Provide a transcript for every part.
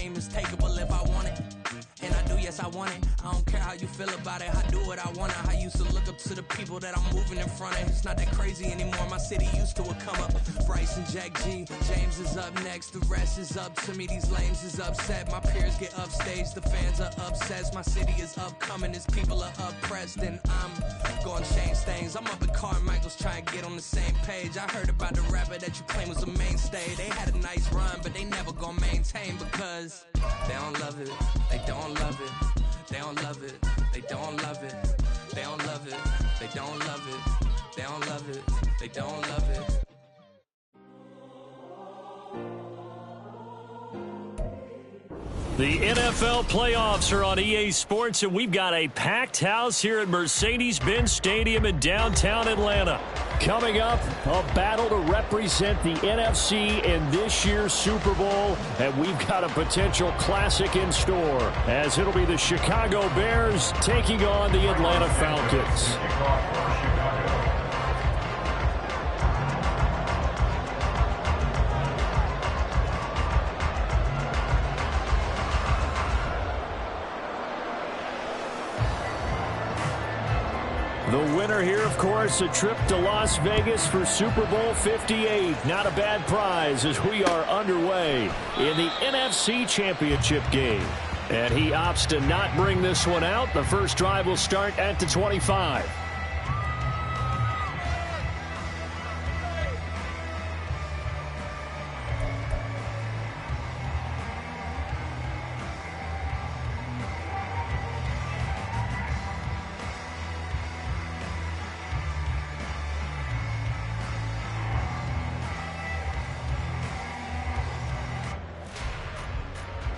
game is takeable if I want it. And I do, yes, I want it. I don't care how you feel about it. I do what I want. I used to look up to the people that I'm moving in front of. It's not that crazy anymore. My city used to it come up. Bryce and Jack G. James is up next. The rest is up to me. These lames is upset. My peers get upstaged. The fans are obsessed. My city is upcoming. His people are oppressed. And I'm going to change things. I'm up at Carmichael's trying to get on the same page. I heard about the rapper that you claim was a mainstay. They had a nice run, but they never gonna maintain because they don't love it. They don't love it. They don't love it. They don't love it. They don't love it. They don't love it. They don't love it. They don't love it. The NFL playoffs are on EA Sports, and we've got a packed house here at Mercedes-Benz Stadium in downtown Atlanta. Coming up, a battle to represent the NFC in this year's Super Bowl, and we've got a potential classic in store, as it'll be the Chicago Bears taking on the Atlanta Falcons. The winner here, of course, a trip to Las Vegas for Super Bowl 58. Not a bad prize as we are underway in the NFC Championship game. And he opts to not bring this one out. The first drive will start at the 25.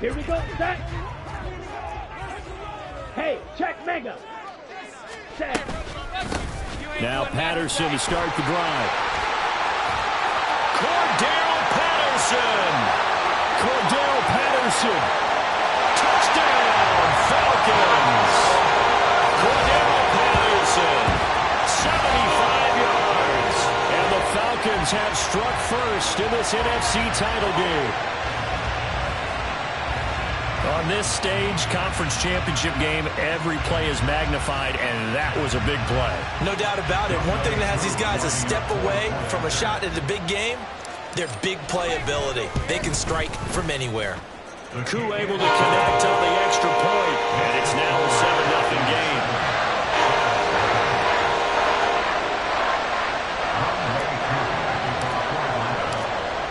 Here we go, set. Hey, check mega. Set. Now Patterson to start the drive. Cordell Patterson. Touchdown, Falcons. Cordell Patterson, 75 yards. And the Falcons have struck first in this NFC title game. On this stage, conference championship game, every play is magnified, and that was a big play. No doubt about it. One thing that has these guys a step away from a shot at the big game, their big play ability. They can strike from anywhere. Koo able to connect on the extra point, and it's now a 7-0 game.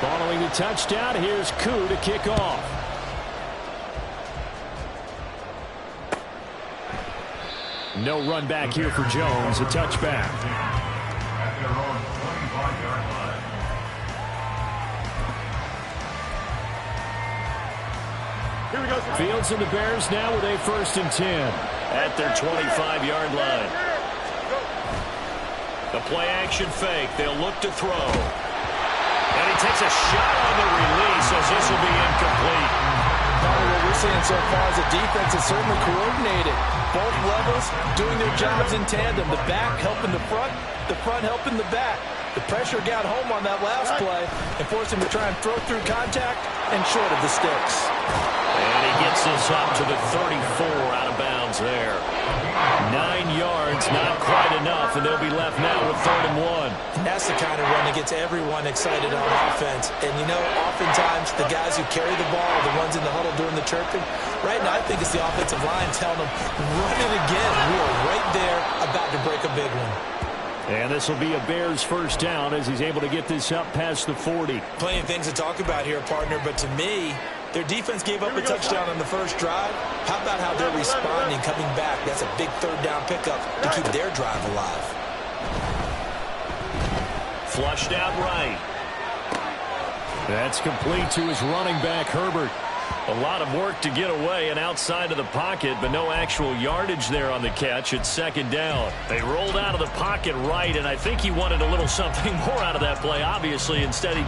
Following the touchdown, here's Koo to kick off. No run back here for Jones, a touchback. Here we go. Fields and the Bears now with a 1st and 10 at their 25-yard line. The play action fake. They'll look to throw. And he takes a shot on the release as this will be incomplete. What we're seeing so far is the defense is certainly coordinated. Both levels doing their jobs in tandem. The back helping the front helping the back. The pressure got home on that last play and forced him to try and throw through contact and short of the sticks. And he gets this up to the 34 out of bounds there. 9 yards, not quite enough, and they'll be left now with 3rd and 1. And that's the kind of run that gets everyone excited on offense. And, you know, oftentimes the guys who carry the ball are the ones in the huddle doing the chirping. Right now, I think it's the offensive line telling them, run it again. We are right there about to break a big one. And this will be a Bears 1st down as he's able to get this up past the 40. Plenty of things to talk about here, partner, but to me, their defense gave up a touchdown on the first drive. How about how they're responding, coming back? That's a big 3rd down pickup to keep their drive alive. Flushed out right. That's complete to his running back, Herbert. A lot of work to get away and outside of the pocket, but no actual yardage there on the catch. It's 2nd down. They rolled out of the pocket right, and I think he wanted a little something more out of that play, obviously. Instead, he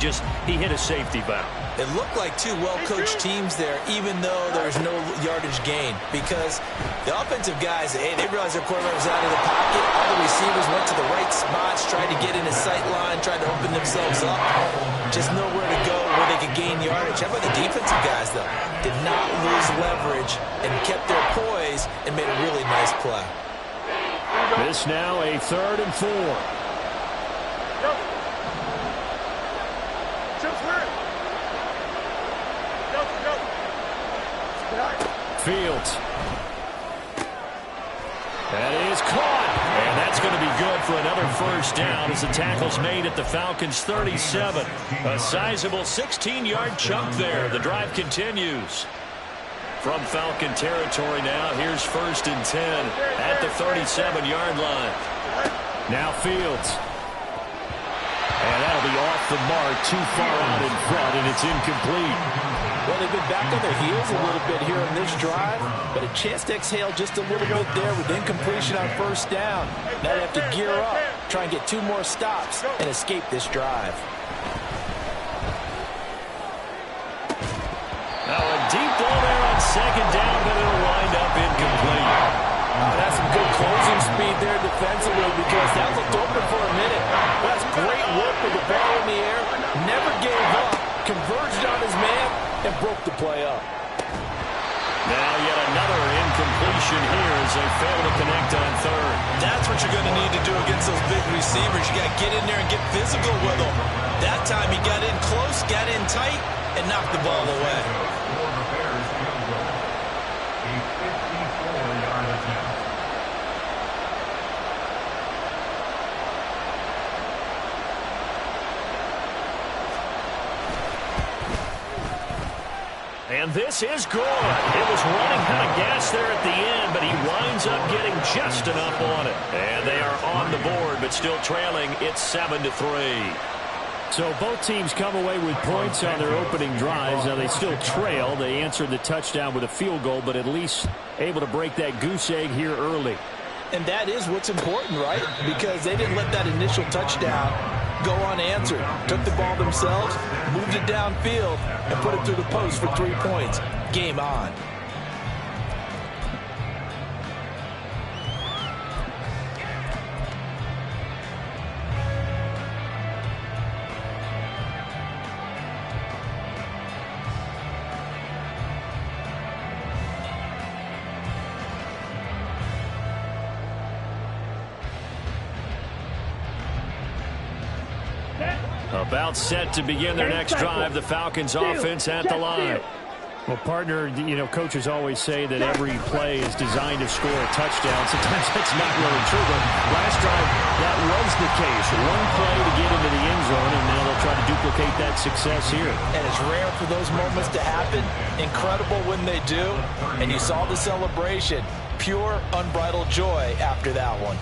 hit a safety valve. It looked like two well-coached teams there, even though there was no yardage gain, because the offensive guys, hey, they realized their quarterback was out of the pocket. All the receivers went to the right spots, tried to get in his sight line, tried to open themselves up. Just nowhere to go where they could gain yardage. How about the defensive guys, though? Did not lose leverage and kept their poise and made a really nice play. This now a 3rd and 4. Fields. That is caught. And that's going to be good for another first down as the tackle's made at the Falcons' 37. A sizable 16-yard chunk there. The drive continues. From Falcon territory now, here's 1st and 10 at the 37-yard line. Now Fields. And that'll be off the mark, too far out in front, and it's incomplete. Well, they've been back on their heels a little bit here in this drive, but a chance to exhale just a little bit there with incompletion on 1st down. Now they have to gear up, try and get 2 more stops, and escape this drive. Now a deep ball there on 2nd down, but it'll wind up incomplete. That's some good closing speed there defensively because that looked open for a minute. That's great work with the ball in the air. Never gave up, converged on his man, and broke the play up. Now yet another incompletion here as they fail to connect on 3rd. That's what you're going to need to do against those big receivers. You got to get in there and get physical with them. That time he got in close, got in tight, and knocked the ball away. And this is good. It was running out of gas there at the end, but he winds up getting just enough on it. And they are on the board, but still trailing. It's 7-3. So both teams come away with points on their opening drives. Now they still trail. They answered the touchdown with a field goal, but at least able to break that goose egg here early. And that is what's important, right? Because they didn't let that initial touchdown go unanswered. Took the ball themselves, moved it downfield, and put it through the post for 3 points. Game on. About set to begin their next drive. The Falcons offense at the line. Well, partner, you know, coaches always say that every play is designed to score a touchdown. Sometimes that's not really true, but last drive, that was the case. One play to get into the end zone, and now they'll try to duplicate that success here. And it's rare for those moments to happen. Incredible when they do. And you saw the celebration. Pure, unbridled joy after that one.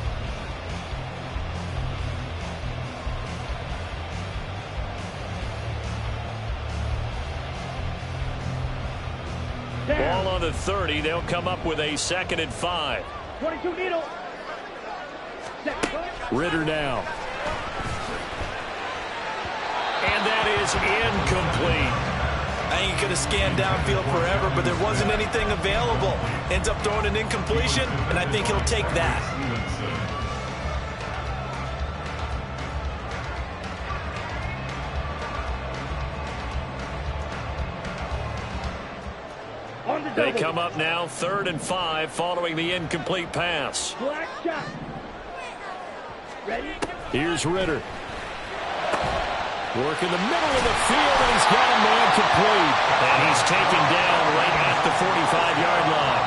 Ball on the 30. They'll come up with a 2nd and 5. 22 needle. Ritter now. And that is incomplete. I think he could have scanned downfield forever, but there wasn't anything available. Ends up throwing an incompletion, and I think he'll take that. They come up now 3rd and 5 following the incomplete pass. Black shot. Ready? Here's Ritter. Work in the middle of the field, and he's got a man complete. And he's taken down right at the 45-yard line.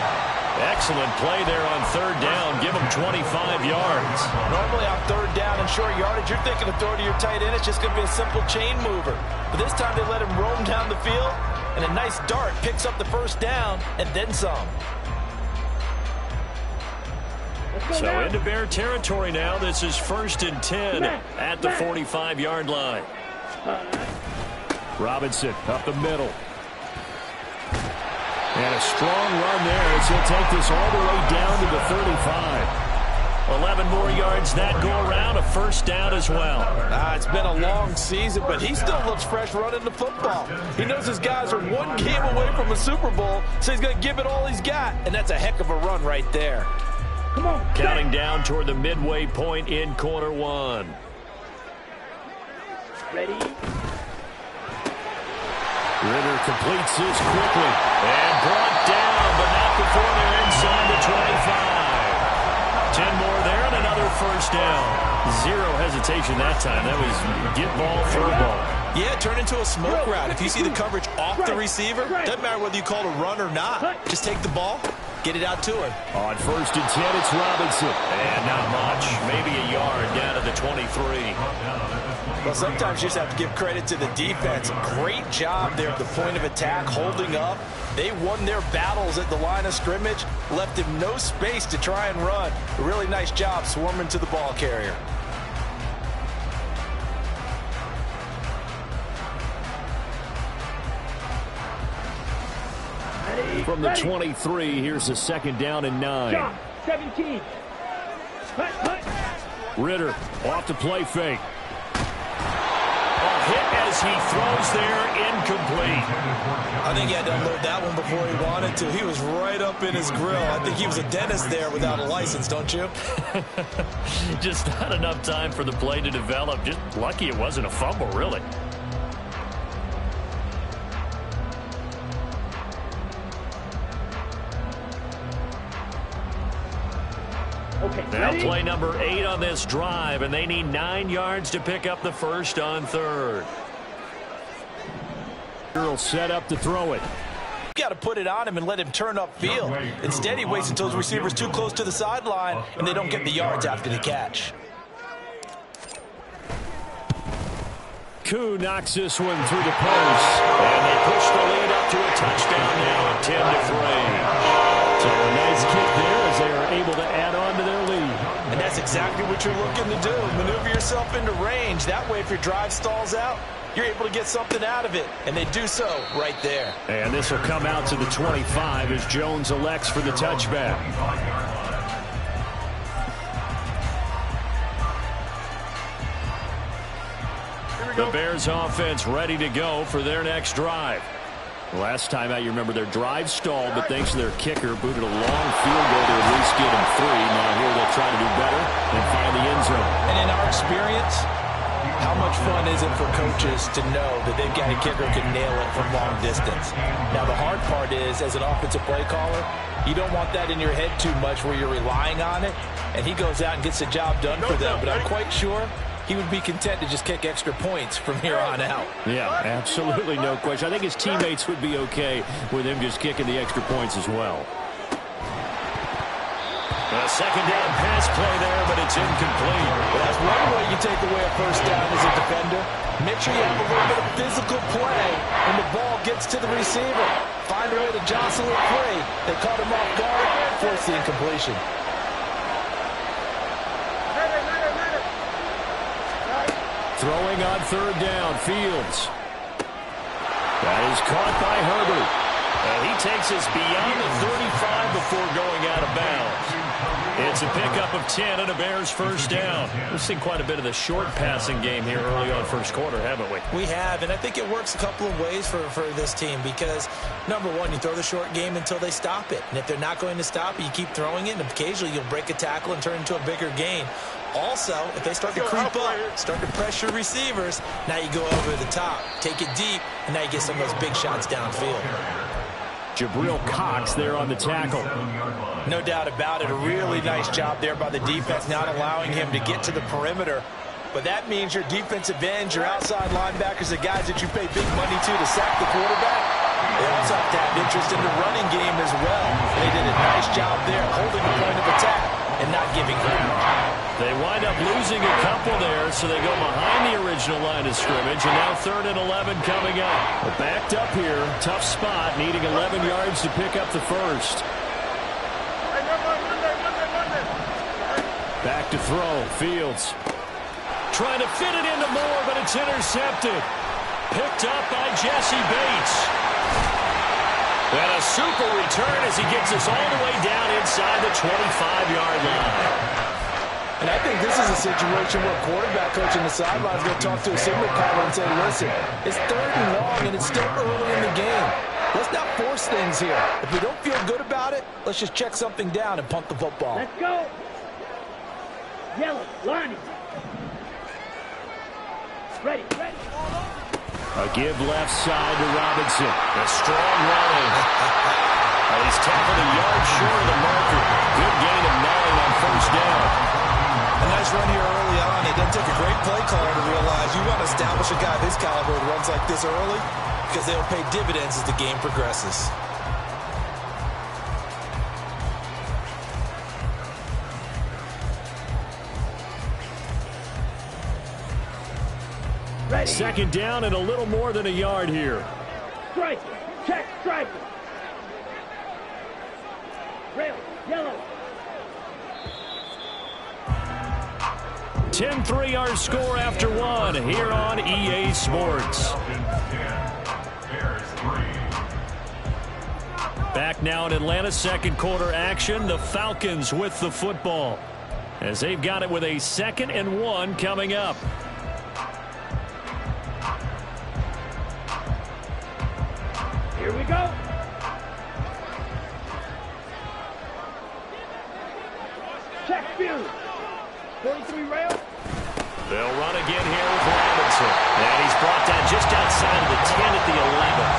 Excellent play there on 3rd down. Give him 25 yards. Normally on 3rd down and short yardage, you're thinking of throw to your tight end. It's just going to be a simple chain mover. But this time they let him roam down the field. And a nice dart picks up the 1st down and then some. So into Bear territory now. This is 1st and 10 at the 45-yard line. Robinson up the middle. And a strong run there as he'll take this all the way down to the 35. 11 more yards that go around, a 1st down as well. It's been a long season, but he still looks fresh running the football. He knows his guys are one game away from a Super Bowl, so he's going to give it all he's got, and that's a heck of a run right there. Come on. Counting down toward the midway point in quarter 1. Ready? Ritter completes this quickly. And brought down, but not before they're inside the 25. 10 more there and another first down. Zero hesitation that time. That was get ball, throw ball. Yeah, turn into a smoke route. If you see the coverage off the receiver, doesn't matter whether you call it a run or not. Just take the ball, get it out to him. On 1st and 10, it's Robinson. And not much. Maybe a yard down to the 23. Well, sometimes you just have to give credit to the defense. Great job there at the point of attack, holding up. They won their battles at the line of scrimmage, left him no space to try and run. A really nice job swarming to the ball carrier. From the 23, here's a 2nd down and 9. 17. Ritter off the play fake. A hit as he throws there, incomplete. I think he had to unload that one before he wanted to. He was right up in his grill. I think he was a dentist there without a license, don't you? Just not enough time for the play to develop. Just lucky it wasn't a fumble, really. Okay, now ready? play number 8 on this drive, and they need 9 yards to pick up the first on 3rd. Will set up to throw it. You got to put it on him and let him turn upfield. Instead, he waits until his receiver's too close to the sideline, and they don't get the yards after the catch. Koo knocks this one through the post, and they push the lead up to a touchdown now at 10-3. So a nice kick there as they are able to add on to their lead. And that's exactly what you're looking to do. Maneuver yourself into range. That way, if your drive stalls out, you're able to get something out of it. And they do so right there. And this will come out to the 25 as Jones elects for the touchback. The Bears offense ready to go for their next drive. Last time out, you remember their drive stalled, but thanks to their kicker, booted a long field goal to at least get them 3. Now here they'll try to do better and find the end zone. And in our experience, how much fun is it for coaches to know that they've got a kicker who can nail it from long distance? Now the hard part is, as an offensive play caller, you don't want that in your head too much where you're relying on it, and he goes out and gets the job done for them. But I'm quite sure he would be content to just kick extra points from here on out. Yeah, absolutely no question. I think his teammates would be okay with him just kicking the extra points as well. A 2nd down pass play there, but it's incomplete. Well, that's one way you take away a first down as a defender. Make sure you have a little bit of physical play when the ball gets to the receiver. Find a way to jostle it free. They caught him off guard, force the incompletion. Throwing on 3rd down, Fields. That is caught by Herbert. And he takes us beyond the 35 before going out of bounds. It's a pickup of 10 and a Bears first down. We've seen quite a bit of the short passing game here early on first quarter, haven't we? We have, and I think it works a couple of ways for this team because, number one, you throw the short game until they stop it. And if they're not going to stop it, you keep throwing it, and occasionally you'll break a tackle and turn into a bigger gain. Also, if they start to creep up, start to pressure receivers, now you go over the top, take it deep, and now you get some of those big shots downfield. Jabril Cox there on the tackle. No doubt about it. A really nice job there by the defense, not allowing him to get to the perimeter. But that means your defensive ends, your outside linebackers, the guys that you pay big money to sack the quarterback, they also have to have interest in the running game as well. They did a nice job there holding the point of attack and not giving ground. They wind up losing a couple there, so they go behind the original line of scrimmage, and now 3rd and 11 coming up. But backed up here, tough spot, needing 11 yards to pick up the first. Back to throw, Fields. Trying to fit it into Moore, but it's intercepted. Picked up by Jesse Bates. And a super return as he gets us all the way down inside the 25-yard line. And I think this is a situation where a quarterback coach on the sideline is going to talk to a signal caller and say, listen, it's 3rd and long and it's still early in the game. Let's not force things here. If we don't feel good about it, let's just check something down and punt the football. Let's go. Yellow, Lonnie. Ready. A give left side to Robinson. A strong running. He's tackled a yard short of the marker. Good gain of 9 on first down. A nice run here early on. It doesn't take a great play caller to realize you want to establish a guy of his caliber with runs like this early because they'll pay dividends as the game progresses. Ready. Second down and a little more than a yard here. Strike. Check. Strike. Rail. Yellow. 10-3 our score after one here on EA Sports. Back now in Atlanta, second quarter action. The Falcons with the football as they've got it with a 2nd and 1 coming up. Here we go. Check view. 43 rail. They'll run again here with Robinson. And he's brought down just outside of the 10 at the 11.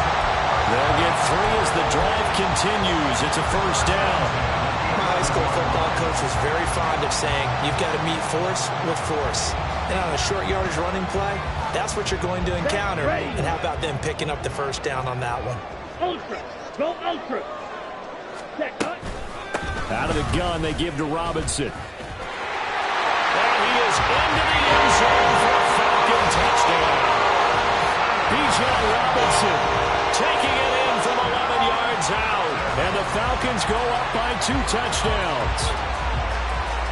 They'll get 3 as the drive continues. It's a first down. My high school football coach was very fond of saying, you've got to meet force with force. And on a short yardage running play, that's what you're going to encounter. And how about them picking up the first down on that one? Ultra. Go ultra. Check. Cut. Out of the gun, they give to Robinson. And he is into the end zone for a Falcon touchdown. Bijan Robinson taking it in from 11 yards out. And the Falcons go up by 2 touchdowns.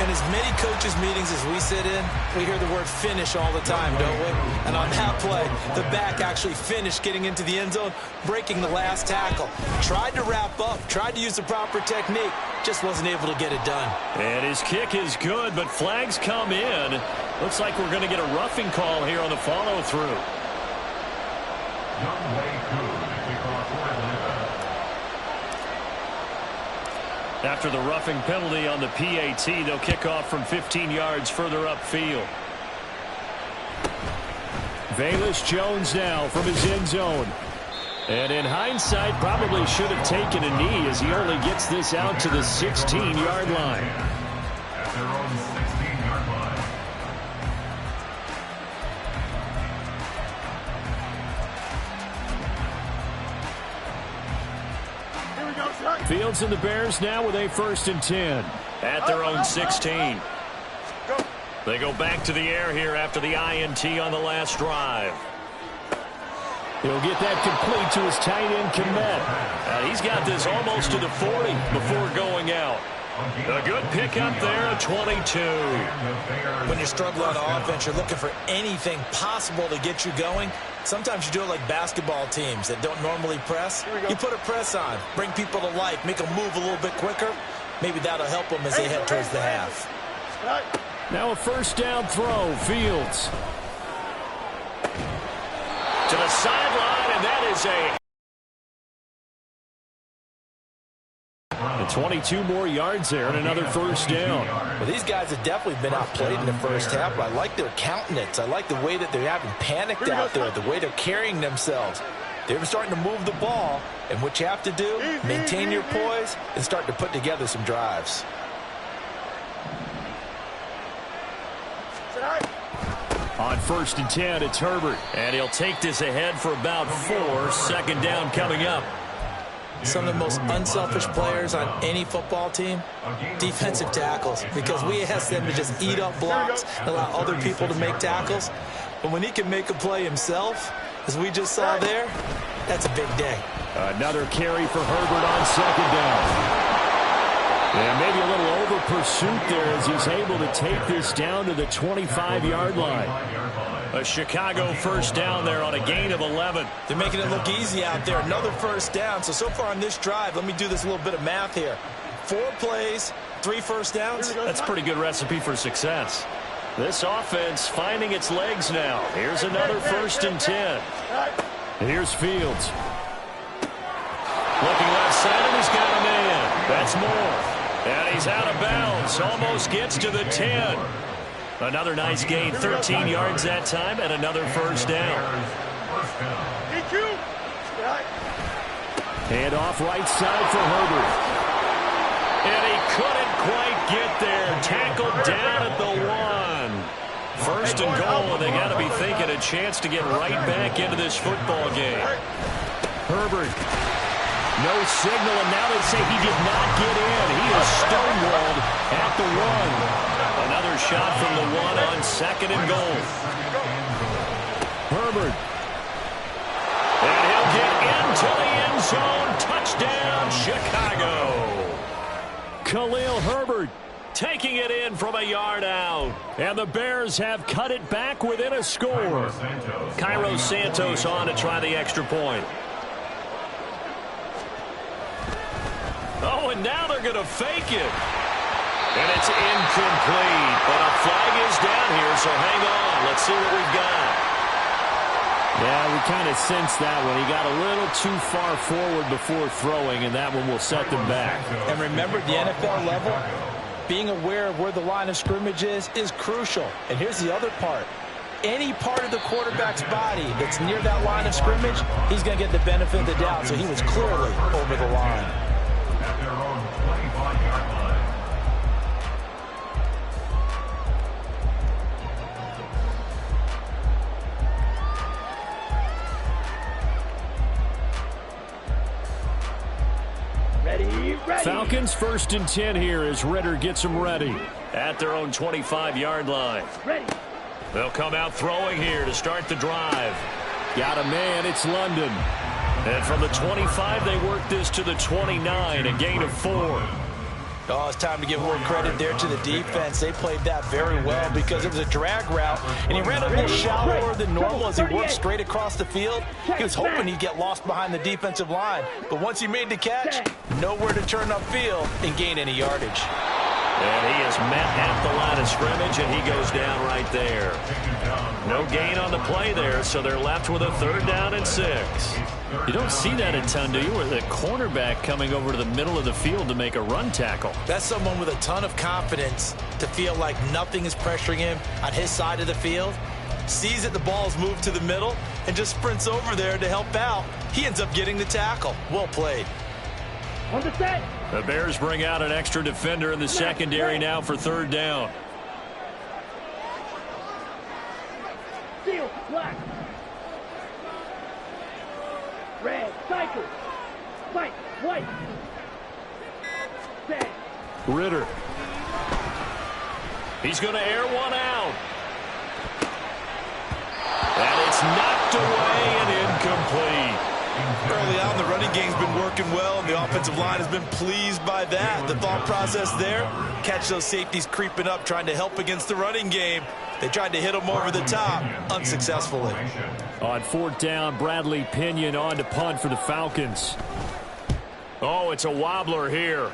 And as many coaches' meetings as we sit in, we hear the word finish all the time, don't we? And on that play, the back actually finished getting into the end zone, breaking the last tackle. Tried to wrap up, tried to use the proper technique, just wasn't able to get it done. And his kick is good, but flags come in. Looks like we're going to get a roughing call here on the follow-through. After the roughing penalty on the PAT, they'll kick off from 15 yards further upfield. Velus Jones now from his end zone. And in hindsight, probably should have taken a knee as he only gets this out to the 16-yard line. At their own 16-yard line. Fields and the Bears now with a 1st and 10 at their own 16. They go back to the air here after the INT on the last drive. He'll get that complete to his tight end, Kmet. He's got this almost to the 40 before going out. A good pickup there at 22. When you struggle on offense, you're looking for anything possible to get you going. Sometimes you do it like basketball teams that don't normally press. You put a press on, bring people to life, make them move a little bit quicker. Maybe that'll help them as they head towards the half. Now a first down throw, Fields. To the sideline, and that is and 22 more yards there and another first down. Well, these guys have definitely been outplayed in the first half, but I like their countenance. I like the way that they're having panicked out there, the way they're carrying themselves. They're starting to move the ball, and what you have to do, maintain your poise and start to put together some drives. On 1st and 10, it's Herbert, and he'll take this ahead for about 4. 2nd down coming up. Some of the most unselfish players on any football team, defensive tackles, because we ask them to just eat up blocks and allow other people to make tackles. But when he can make a play himself, as we just saw there, that's a big day. Another carry for Herbert on 2nd down. And maybe a little over pursuit there as he's able to take this down to the 25-yard line. A Chicago first down there on a gain of 11. They're making it look easy out there. Another first down. So far on this drive, let me do this little bit of math here. 4 plays, 3 first downs. That's a pretty good recipe for success. This offense finding its legs now. Here's another 1st and 10. Here's Fields. Looking left side, and he's got a man. That's more. And he's out of bounds. Almost gets to the 10. Another nice gain, 13 yards that time, and another first down. First down. Did you? Hand off right side for Herbert. And he couldn't quite get there. Tackled down at the 1. First and goal, and they got to be thinking a chance to get right back into this football game. Herbert. No signal, and now they say he did not get in. He is stonewalled at the 1. Another shot from the 1 on second and goal. Herbert. And he'll get into the end zone. Touchdown, Chicago. Khalil Herbert taking it in from a yard out. And the Bears have cut it back within a score. Cairo Santos on to try the extra point. Oh, and now they're going to fake it. And it's incomplete. But a flag is down here, so hang on. Let's see what we've got. Yeah, we kind of sensed that one. He got a little too far forward before throwing, and that one will set them back. And remember, the NFL level, being aware of where the line of scrimmage is crucial. And here's the other part. Any part of the quarterback's body that's near that line of scrimmage, he's going to get the benefit of the doubt. So he was clearly over the line. At their own 25-yard line. Falcons 1st and 10 here as Ritter gets them ready. At their own 25-yard line. Ready. They'll come out throwing here to start the drive. Got a man, it's London. And from the 25, they work this to the 29, a gain of 4. Oh, it's time to give more credit there to the defense. They played that very well because it was a drag route, and he ran a little shallower than normal as he worked straight across the field. He was hoping he'd get lost behind the defensive line, but once he made the catch, nowhere to turn upfield and gain any yardage. And he is met at the line of scrimmage, and he goes down right there. No gain on the play there, so they're left with a 3rd down and 6. You don't see that a ton, do you? With a cornerback coming over to the middle of the field to make a run tackle. That's someone with a ton of confidence to feel like nothing is pressuring him on his side of the field. Sees that the ball's moved to the middle and just sprints over there to help out. He ends up getting the tackle. Well played. On the set. The Bears bring out an extra defender in the secondary now for 3rd down. Seal, black. Red, cycle. Fight, white. Set. Ritter. He's going to air one out. And it's knocked away and incomplete. Early on, the running game's been working well, and the offensive line has been pleased by that. The thought process there, catch those safeties creeping up, trying to help against the running game. They tried to hit them over the top, unsuccessfully. On 4th down, Bradley Pinion on to punt for the Falcons. Oh, it's a wobbler here.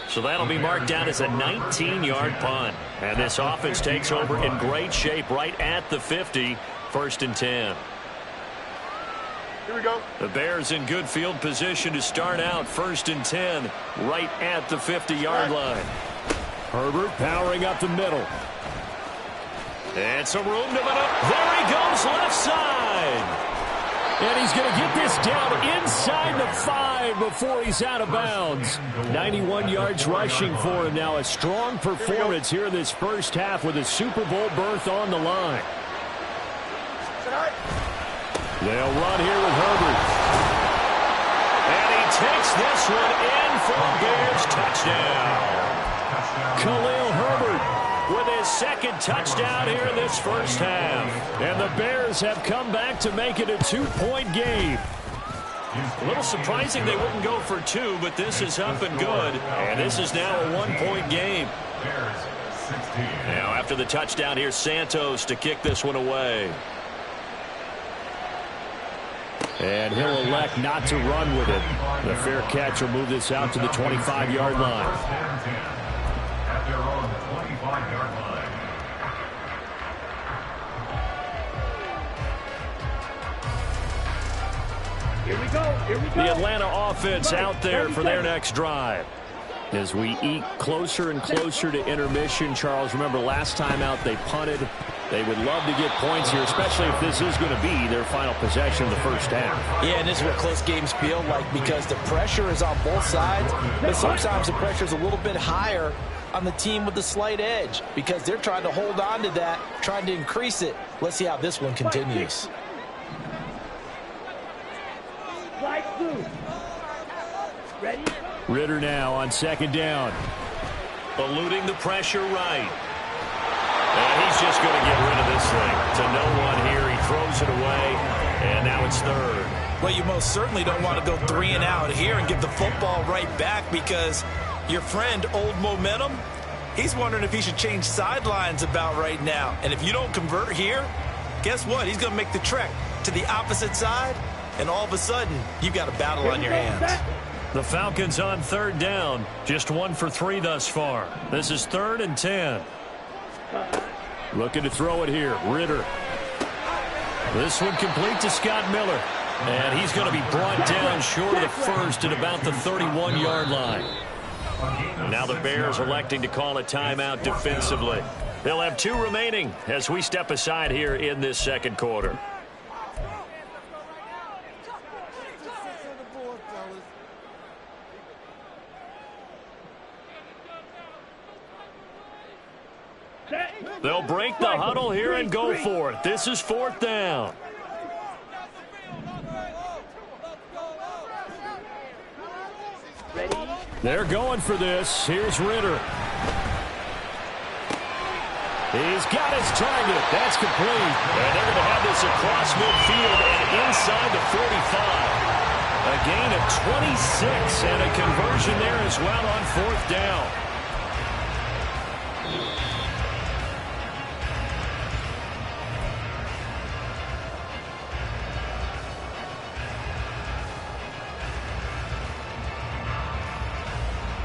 So that'll be marked down as a 19-yard punt. And this offense takes over in great shape right at the 50. 1st and 10. Here we go. The Bears in good field position to start out 1st and 10 right at the 50-yard line. Herbert powering up the middle. And some room to maneuver. There he goes left side. And he's going to get this down inside the 5 before he's out of bounds. 91 yards rushing for him now. A strong performance here in this first half with a Super Bowl berth on the line. They'll run here with Herbert. And he takes this one in for a Bears touchdown. Khalil Herbert with his 2nd touchdown here in this first half. And the Bears have come back to make it a 2-point game. A little surprising they wouldn't go for 2, but this is up and good. And this is now a 1-point game. Now after the touchdown, here's Santos to kick this one away. And he'll elect not to run with it. The fair catch will move this out to the 25-yard line. At their own 25-yard line. Here we go. Here we go. The Atlanta offense out there for their next drive. As we eke closer and closer to intermission, Charles, remember last time out they punted They would love to get points here, especially if this is going to be their final possession of the first half. Yeah, and this is what close games feel like because the pressure is on both sides, but sometimes the pressure is a little bit higher on the team with the slight edge because they're trying to hold on to that, trying to increase it. Let's see how this one continues. Ready? Ritter now on second down. Eluding the pressure right. And he's just going to get rid of this thing. To no one here. He throws it away. And now it's third. Well, you most certainly don't want to go 3 and out here and give the football right back because your friend, Old Momentum, he's wondering if he should change sidelines about right now. And if you don't convert here, guess what? He's going to make the trek to the opposite side, and all of a sudden, you've got a battle on your hands. The Falcons on third down. Just 1 for 3 thus far. This is 3rd and 10. Looking to throw it here. Ritter. This one complete to Scott Miller. And he's going to be brought down short of the first at about the 31-yard line. Now the Bears electing to call a timeout defensively. They'll have 2 remaining as we step aside here in this second quarter. They'll break the huddle here and go for it. This is 4th down. They're going for this. Here's Ritter. He's got his target. That's complete. And they're going to have this across midfield and inside the 45. A gain of 26 and a conversion there as well on 4th down.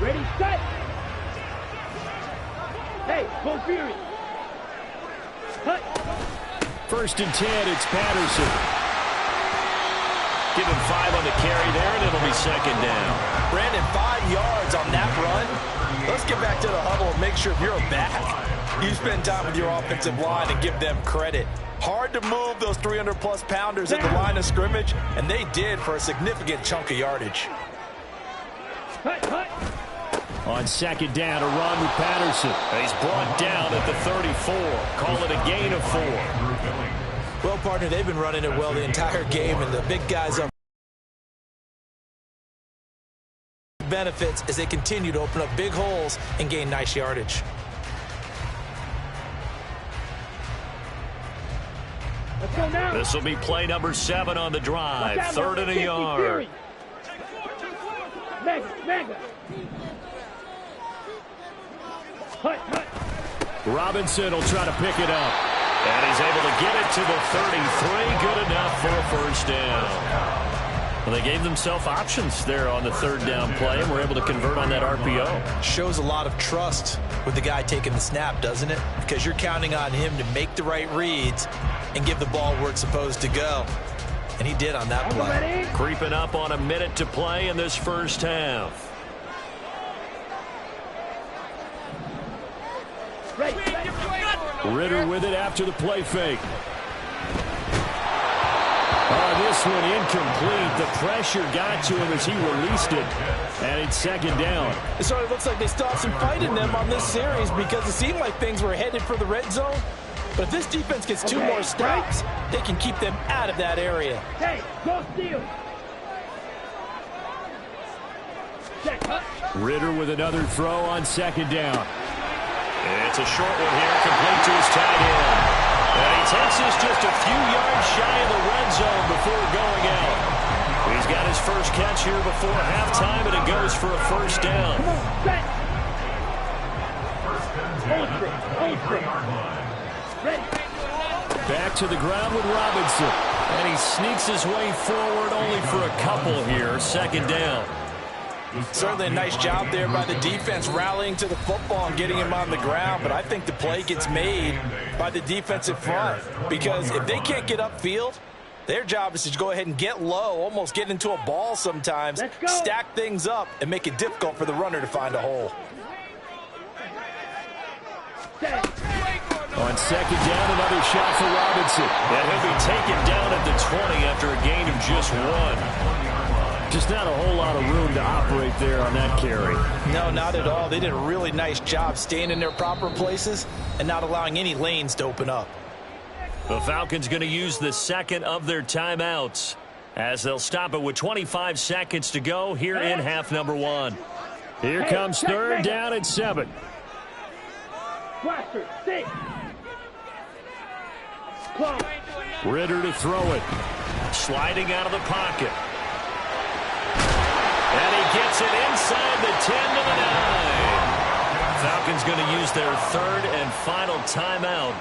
Ready, set. Hey, go Fury. Cut. 1st and 10, it's Patterson. Give him 5 on the carry there, and it'll be 2nd down. Brandon, 5 yards on that run. Let's get back to the huddle and make sure if you're a back, you spend time with your offensive line and give them credit. Hard to move those 300-plus pounders at the line of scrimmage, and they did for a significant chunk of yardage. Cut. On 2nd down, a run with Patterson. He's brought down at the 34. Call it a gain of 4. Well, partner, they've been running it well the entire game, and the big guys up benefits as they continue to open up big holes and gain nice yardage. Let's go now. This will be play number 7 on the drive. 3rd and a yard. Mega. Cut. Robinson will try to pick it up. And he's able to get it to the 33. Good enough for a 1st down. Well, they gave themselves options there on the 3rd down play, and were able to convert on that RPO. Shows a lot of trust with the guy taking the snap, doesn't it? Because you're counting on him to make the right reads and give the ball where it's supposed to go. And he did on that play. Creeping up on a minute to play in this first half. Ritter with it after the play fake. This one incomplete. The pressure got to him as he released it. And it's 2nd down. It sort of looks like they still have some fight in them on this series because it seemed like things were headed for the red zone. But if this defense gets 2 more stops, they can keep them out of that area. Hey, go steal. Ritter with another throw on 2nd down. It's a short one here, complete to his tight end. And he takes this just a few yards shy of the red zone before going out. He's got his first catch here before halftime, and it goes for a 1st down. Come on, set. Back to the ground with Robinson. And he sneaks his way forward only for a couple here. 2nd down. Certainly a nice job there by the defense rallying to the football and getting him on the ground, but I think the play gets made by the defensive front because if they can't get upfield, their job is to go ahead and get low, almost get into a ball sometimes, stack things up, and make it difficult for the runner to find a hole. On second down, another shot for Robinson. And he'll be taken down at the 20 after a gain of just 1. Just not a whole lot of room to operate there on that carry. No, not at all. They did a really nice job staying in their proper places and not allowing any lanes to open up. The Falcons going to use the second of their timeouts as they'll stop it with 25 seconds to go here in half number 1. Here comes third down and 7. Blaster, stick. Ritter to throw it. Sliding out of the pocket. And he gets it inside the 10 to the 9. Falcons going to use their third and final timeout.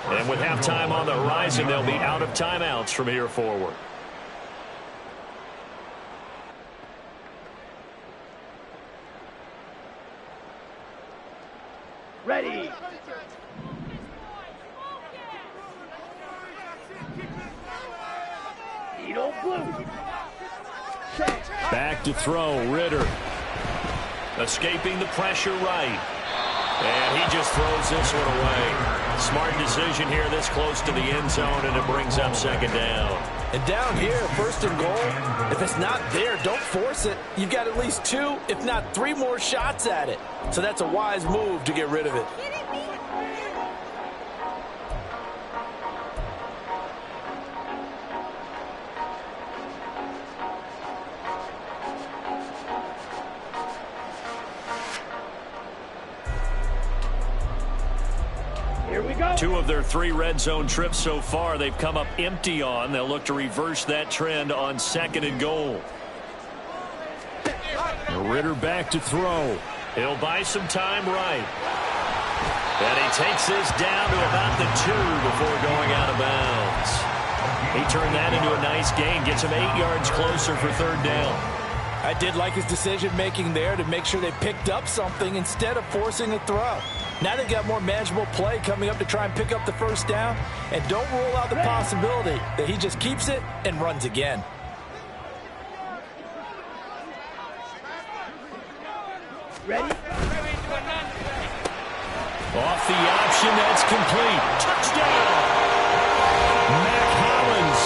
And with halftime on the horizon, they'll be out of timeouts from here forward. Ready. Needle blue. Back to throw, Ritter. Escaping the pressure right. And he just throws this one away. Smart decision here this close to the end zone, and it brings up second down. And down here, first and goal, if it's not there, don't force it. You've got at least 2, if not 3 more shots at it. So that's a wise move to get rid of it. Here we go. 2 of their 3 red zone trips so far they've come up empty on. They'll look to reverse that trend on second and goal. Ritter back to throw. He'll buy some time right. And he takes this down to about the 2 before going out of bounds. He turned that into a nice gain. Gets him 8 yards closer for third down. I did like his decision-making there to make sure they picked up something instead of forcing a throw. Now they've got more manageable play coming up to try and pick up the first down. And don't rule out the possibility that he just keeps it and runs again. Ready? Off the option, that's complete. Touchdown! Mac Hollins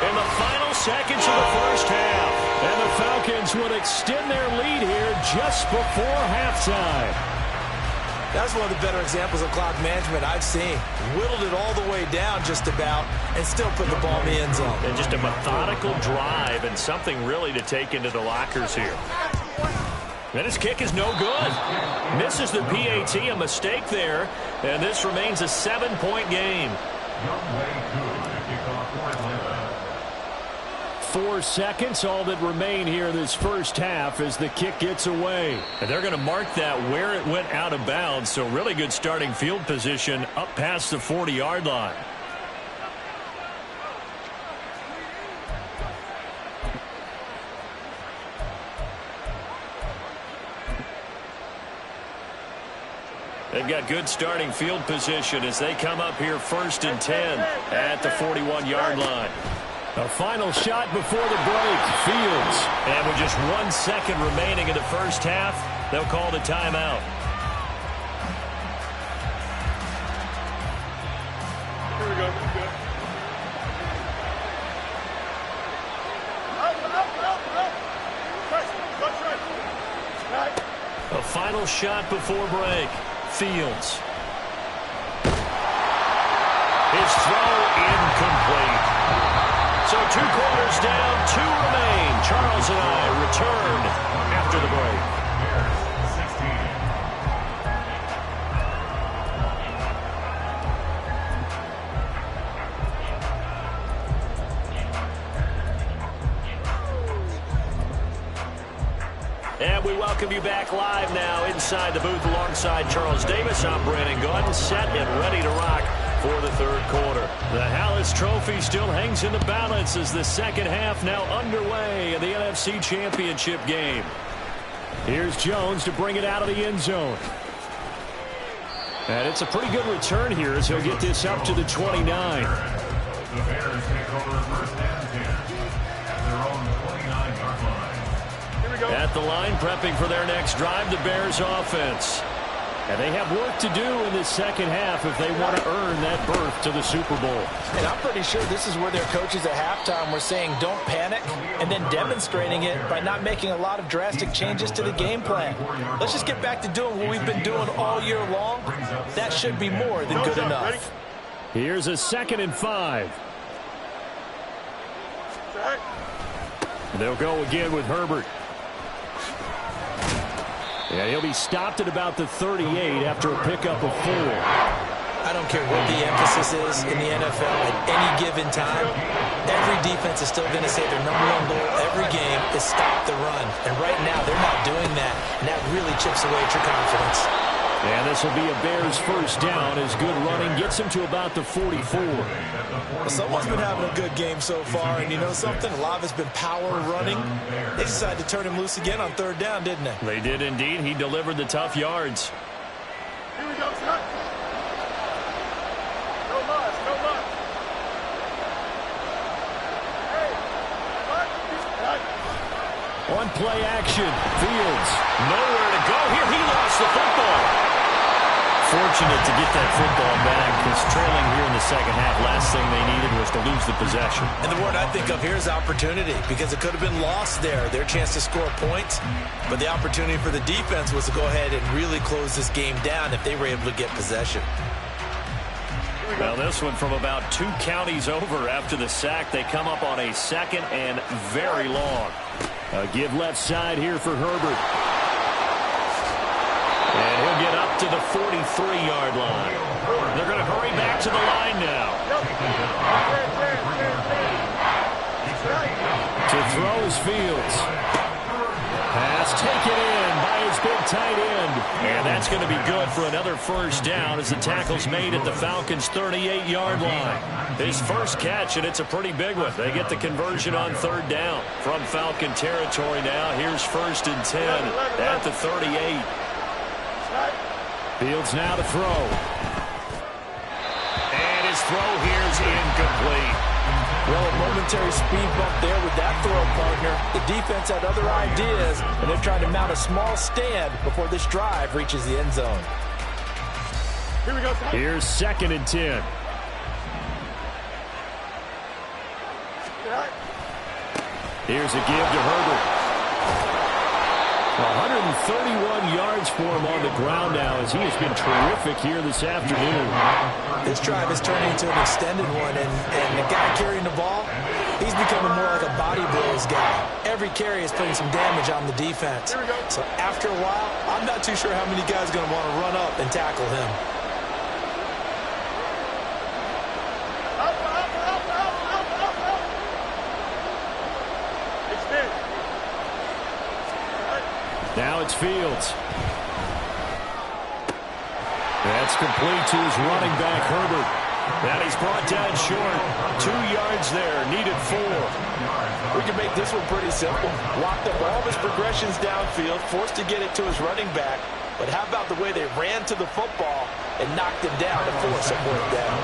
In the final seconds of the first half. and the Falcons would extend their lead here just before halftime. That's one of the better examples of clock management I've seen. Whittled it all the way down just about and still put the ball in the end zone. And just a methodical drive and something really to take into the lockers here. And his kick is no good. Misses the PAT, a mistake there. And this remains a 7-point game. 4 seconds, all that remain here in this first half as the kick gets away. And they're going to mark that where it went out of bounds. So really good starting field position up past the 40-yard line. They've got good starting field position as they come up here 1st and 10 at the 41-yard line. A final shot before the break. Fields. And with just 1 second remaining in the first half, they'll call the timeout. Here we go. A final shot before break. Fields. His throw incomplete. So 2 quarters down, 2 remain. Charles and I return after the break. And we welcome you back live now inside the booth alongside Charles Davis. I'm Brandon Gordon, set and ready to rock for the third quarter. The Hallis Trophy still hangs in the balance as the second half now underway in the NFC Championship game. Here's Jones to bring it out of the end zone. And it's a pretty good return here as he'll get this up to the 29. The Bears take over 1st and 10 at their own 29-yard line. At the line, prepping for their next drive, the Bears offense. And they have work to do in the second half if they want to earn that berth to the Super Bowl. And I'm pretty sure this is where their coaches at halftime were saying don't panic, and then demonstrating it by not making a lot of drastic changes to the game plan. Let's just get back to doing what we've been doing all year long. That should be more than good enough. Here's a 2nd and 5. They'll go again with Herbert. Yeah, he'll be stopped at about the 38 after a pickup of 4. I don't care what the emphasis is in the NFL at any given time. Every defense is still going to say their #1 goal every game is stop the run. And right now, they're not doing that. And that really chips away at your confidence. And this will be a Bears first down as good running gets him to about the 44. Well, someone's been having a good game so far, and you know something? A lot of it's been power running. They decided to turn him loose again on 3rd down, didn't they? They did indeed. He delivered the tough yards. Here we go, son. No loss, no loss. Hey, what? On play action, Fields. Nowhere to go here. He lost the football. Fortunate to get that football back because trailing here in the second half, last thing they needed was to lose the possession. And the word I think of here is opportunity, because it could have been lost there, their chance to score points. But the opportunity for the defense was to go ahead and really close this game down if they were able to get possession. Well, this one from about 2 counties over after the sack. They come up on a 2nd and very long. A give left side here for Herbert. And he'll get up to the 43-yard line. They're going to hurry back to the line now. To throw is Fields. Pass taken in by his big tight end. And that's going to be good for another first down as the tackle's made at the Falcons' 38-yard line. His first catch, and it's a pretty big one. They get the conversion on 3rd down. From Falcon territory now, here's 1st and 10 at the 38. Fields now to throw. And his throw here is incomplete. Well, a momentary speed bump there with that throw, partner. The defense had other ideas, and they're trying to mount a small stand before this drive reaches the end zone. Here we go, son. Here's 2nd and 10. Here's a give to Herbert. 131 yards for him on the ground now as he has been terrific here this afternoon. This drive is turning into an extended one, and the guy carrying the ball, he's becoming more like a body blows guy. Every carry is putting some damage on the defense. So after a while, I'm not too sure how many guys are going to want to run up and tackle him. Now it's Fields. That's complete to his running back, Herbert. And he's brought down short. 2 yards there, needed 4. We can make this one pretty simple. Locked up all of his progressions downfield, forced to get it to his running back. But how about the way they ran to the football and knocked him down to force a fourth down?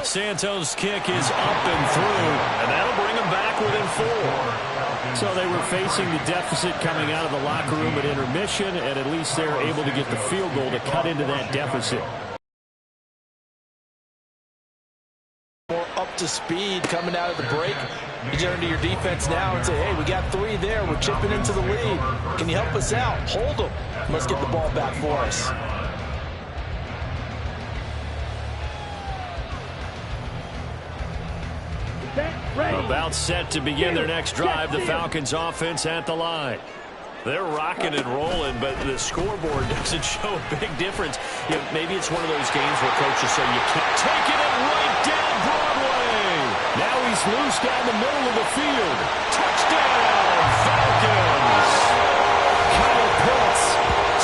Santos' kick is up and through, and that'll bring them back within 4. So they were facing the deficit coming out of the locker room at intermission, and at least they're able to get the field goal to cut into that deficit. More up to speed coming out of the break. You turn to your defense now and say, hey, we got 3 there. We're chipping into the lead. Can you help us out? Hold them. Let's get the ball back for us. About set to begin their next drive, the Falcons offense at the line. They're rocking and rolling, but the scoreboard doesn't show a big difference. You know, maybe it's one of those games where coaches say you can't take it right down Broadway. Now he's loose down the middle of the field. Touchdown, Falcons. Kyle Pitts,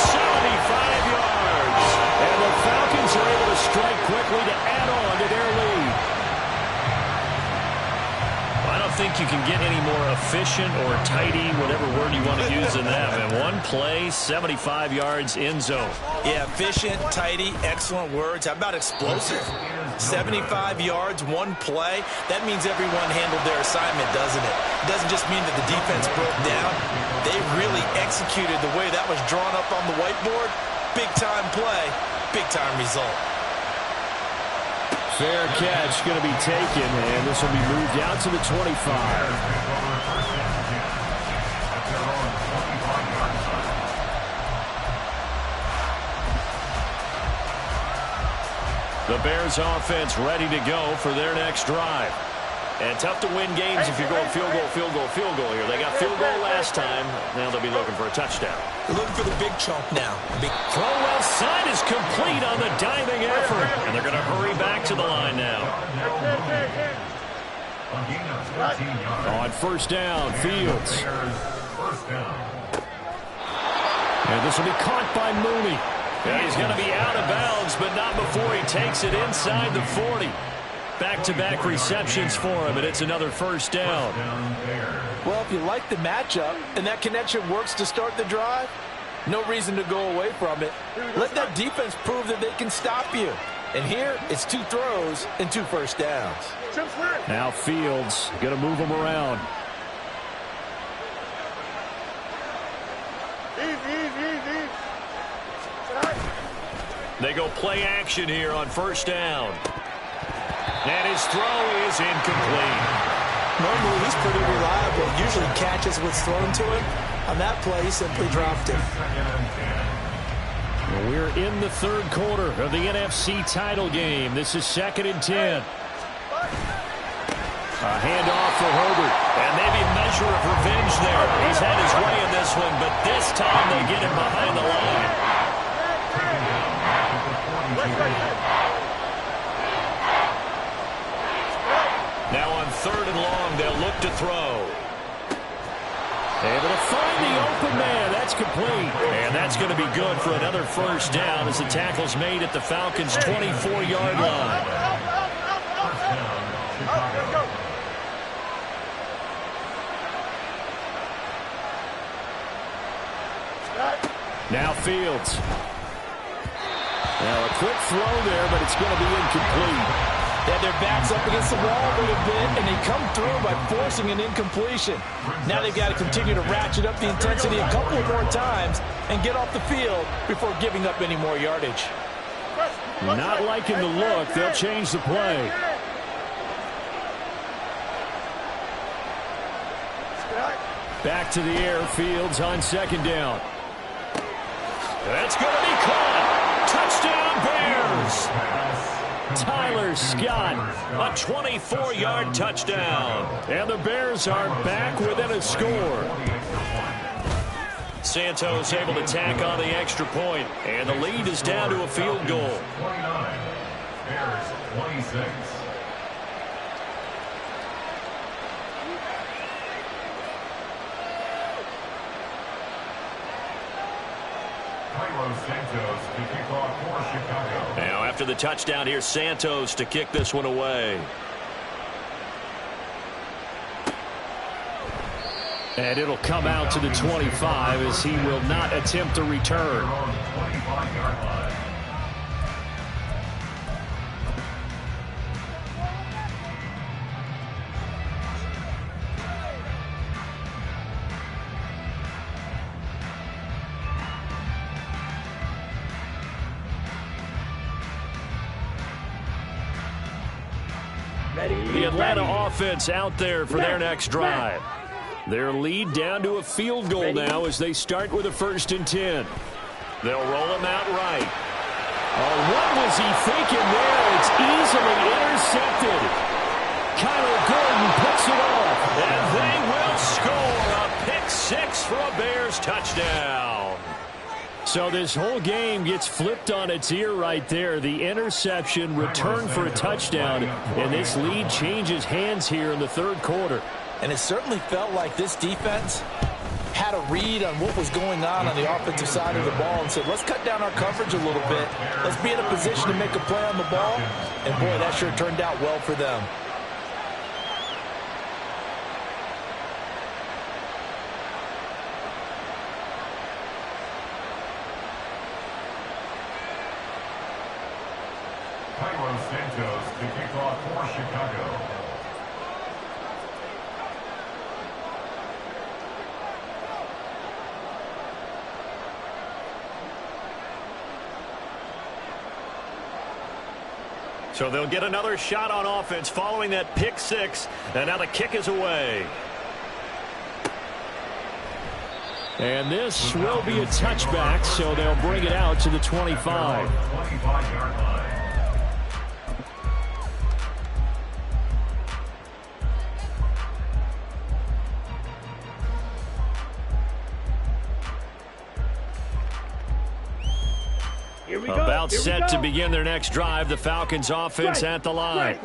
75 yards. And the Falcons are able to strike quickly to add on to their lead. I don't think you can get any more efficient or tidy, whatever word you want to use in that. And one play, 75 yards, end zone. Yeah, efficient, tidy, excellent words. How about explosive? 75 yards, one play. That means everyone handled their assignment, doesn't it? It doesn't just mean that the defense broke down. They really executed the way that was drawn up on the whiteboard. Big-time play, big-time result. Fair catch going to be taken, and this will be moved out to the 25. The Bears offense ready to go for their next drive. And tough to win games if you're going field goal, field goal, field goal here. They got field goal last time. Now they'll be looking for a touchdown. They're looking for the big chunk now. Big throw outside is complete on the diving effort. And they're going to hurry back to the line now. On first down, Fields. And this will be caught by Mooney. And he's going to be out of bounds, but not before he takes it inside the 40. Back-to-back receptions for him, and it's another first down. Well, if you like the matchup and that connection works to start the drive, no reason to go away from it. Let that defense prove that they can stop you. And here, it's 2 throws and 2 first downs. Now Fields going to move him around. They go play action here on first down. And his throw is incomplete. Normally, he's pretty reliable. Usually catches what's thrown to him. On that play, he simply dropped it. Well, we're in the third quarter of the NFC title game. This is 2nd and 10. A handoff for Herbert. And maybe a measure of revenge there. He's had his way in this one, but this time they get him behind the line. Now on 3rd and long, they'll look to throw. Able to find the open man. That's complete. And that's going to be good for another first down as the tackle's made at the Falcons' 24-yard line. Now Fields. Now a quick throw there, but it's going to be incomplete. They had their backs up against the wall a little bit, and they come through by forcing an incompletion. Now they've got to continue to ratchet up the intensity a couple of more times and get off the field before giving up any more yardage. Not liking the look. They'll change the play. Back to the air. Fields on 2nd down. That's going to be caught. Touchdown, Bears. Tyler Scott, a 24-yard touchdown. And the Bears are back within a score. Santos able to tack on the extra point, and the lead is down to a field goal. 29, Bears 26. Santos to kick off for Chicago. Now after the touchdown, here's Santos to kick this one away. And it'll come out to the 25 as he will not attempt to return. 25-yard line. The Atlanta offense out there for their next drive. Their lead down to a field goal now as they start with a 1st and 10. They'll roll him out right. Oh, what was he thinking there? It's easily intercepted. Kyler Gordon picks it off. And they will score a pick 6 for a Bears touchdown. So this whole game gets flipped on its ear right there. The interception, return for a touchdown, and this lead changes hands here in the 3rd quarter. And it certainly felt like this defense had a read on what was going on the offensive side of the ball and said, let's cut down our coverage a little bit. Let's be in a position to make a play on the ball. And, boy, that sure turned out well for them. Santos to kick off for Chicago. So they'll get another shot on offense following that pick six. And now the kick is away. And this will be a touchback, so they'll bring it out to the 25. 25-yard line. About set to begin their next drive. The Falcons offense at the line.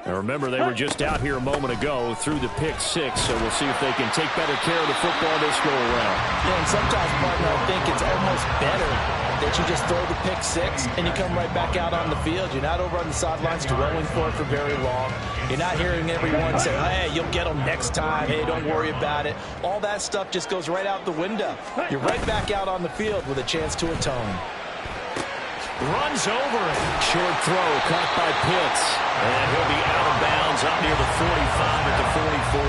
And remember, they were just out here a moment ago through the pick six, so we'll see if they can take better care of the football this go around. Yeah, and sometimes, partner, I think it's almost better that you just throw the pick six and you come right back out on the field. You're not over on the sidelines dwelling for it for very long. You're not hearing everyone say, hey, you'll get them next time. Hey, don't worry about it. All that stuff just goes right out the window. You're right back out on the field with a chance to atone. Runs over it. Short throw caught by Pitts. And he'll be out of bounds up near the 45 at the 44.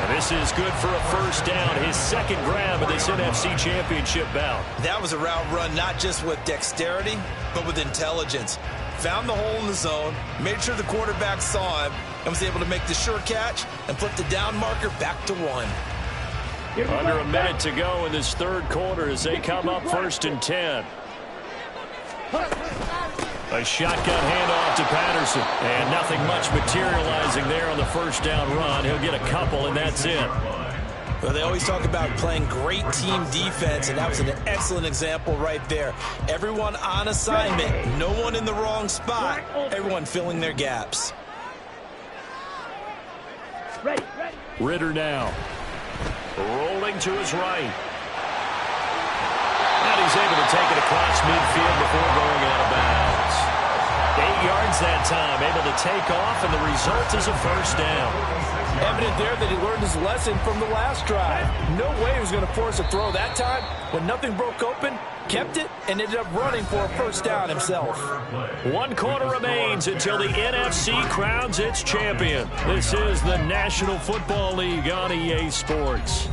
And this is good for a first down. His second grab of this NFC Championship bout. That was a route run not just with dexterity, but with intelligence. Found the hole in the zone, made sure the quarterback saw him, and was able to make the sure catch and put the down marker back to 1. Under a minute to go in this third quarter as they come up 1st and 10. A shotgun handoff to Patterson. And nothing much materializing there on the first down run. He'll get a couple, and that's it. Well, they always talk about playing great team defense, and that was an excellent example right there. Everyone on assignment, no one in the wrong spot, everyone filling their gaps. Ritter now. Rolling to his right. And he's able to take it across midfield before going out of bounds. 8 yards that time, able to take off, and the result is a first down. Evident there that he learned his lesson from the last drive. No way he was going to force a throw that time. When nothing broke open, kept it, and ended up running for a first down himself. 1 quarter remains until the NFC crowns its champion. This is the National Football League on EA Sports.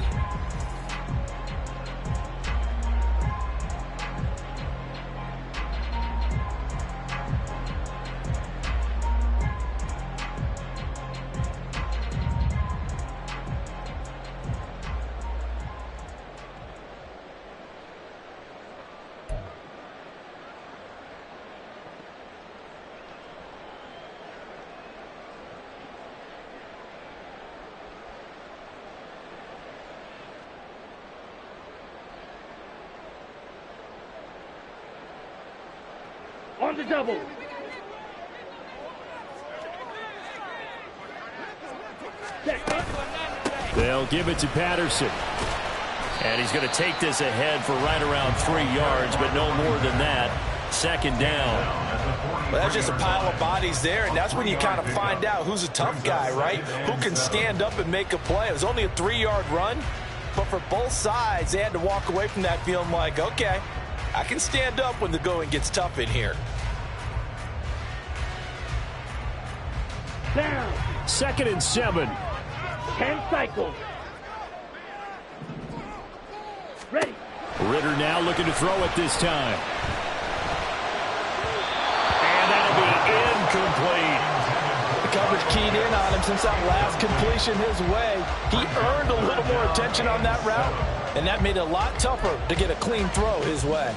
On the double. They'll give it to Patterson. And he's going to take this ahead for right around 3 yards, but no more than that. Second down. Well, that's just a pile of bodies there, and that's when you kind of find out who's a tough guy, right? Who can stand up and make a play. It was only a 3-yard run, but for both sides, they had to walk away from that feeling like, okay, I can stand up when the going gets tough in here. Down. 2nd and 7. 10 cycles. Ready. Ritter now looking to throw it this time. And that'll be incomplete. The coverage keyed in on him since that last completion his way. He earned a little more attention on that route, and that made it a lot tougher to get a clean throw his way.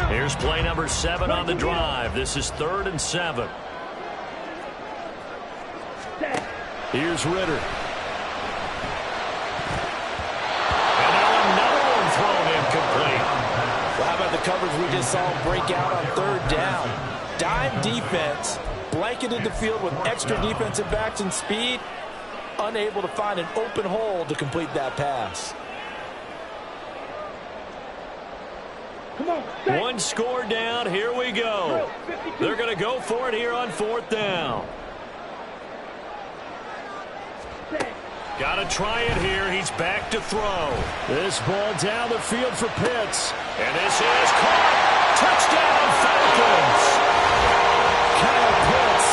Here's play number 7 on the drive. This is 3rd and 7. Here's Ritter. And now another one thrown incomplete. Well, how about the coverage we just saw break out on 3rd down? Dime defense, blanketed the field with extra defensive backs and speed, unable to find an open hole to complete that pass. Come on. 1 score down. Here we go. They're going to go for it here on 4th down. Got to try it here. He's back to throw. This ball down the field for Pitts. And this is caught. Touchdown, Falcons. Kyle Pitts,